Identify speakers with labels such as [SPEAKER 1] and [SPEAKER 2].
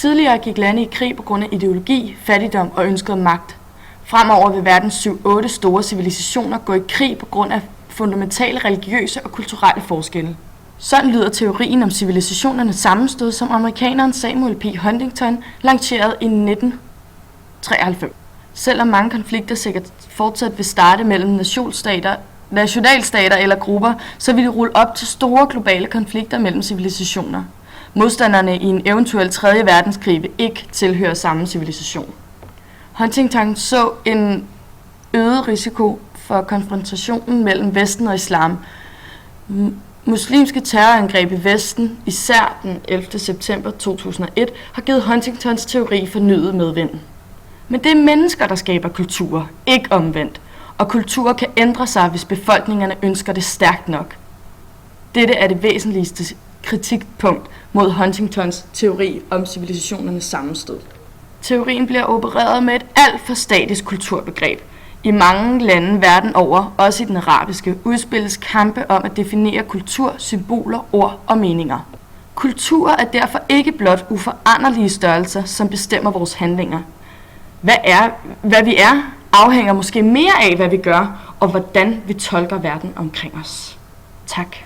[SPEAKER 1] Tidligere gik lande i krig på grund af ideologi, fattigdom og ønsket om magt. Fremover vil verdens 7-8 store civilisationer gå i krig på grund af fundamentale religiøse og kulturelle forskelle. Sådan lyder teorien om civilisationernes sammenstød, som amerikaneren Samuel P. Huntington lancerede i 1993. Selvom mange konflikter sikkert fortsat vil starte mellem nationalstater eller grupper, så vil de rulle op til store globale konflikter mellem civilisationer. Modstanderne i en eventuel 3. verdenskrig vil ikke tilhøre samme civilisation. Huntington så en øget risiko for konfrontationen mellem Vesten og islam. Muslimske terrorangreb i Vesten, især den 11. september 2001, har givet Huntingtons teori fornyet medvind. Men det er mennesker, der skaber kulturer, ikke omvendt. Og kulturer kan ændre sig, hvis befolkningerne ønsker det stærkt nok. Dette er det væsentligste kritikpunkt mod Huntingtons teori om civilisationernes sammenstød. Teorien bliver opereret med et alt for statisk kulturbegreb. I mange lande verden over, også i den arabiske, udspilles kampe om at definere kultur, symboler, ord og meninger. Kulturer er derfor ikke blot uforanderlige størrelser, som bestemmer vores handlinger. Hvad vi er, afhænger måske mere af, hvad vi gør, og hvordan vi tolker verden omkring os. Tak.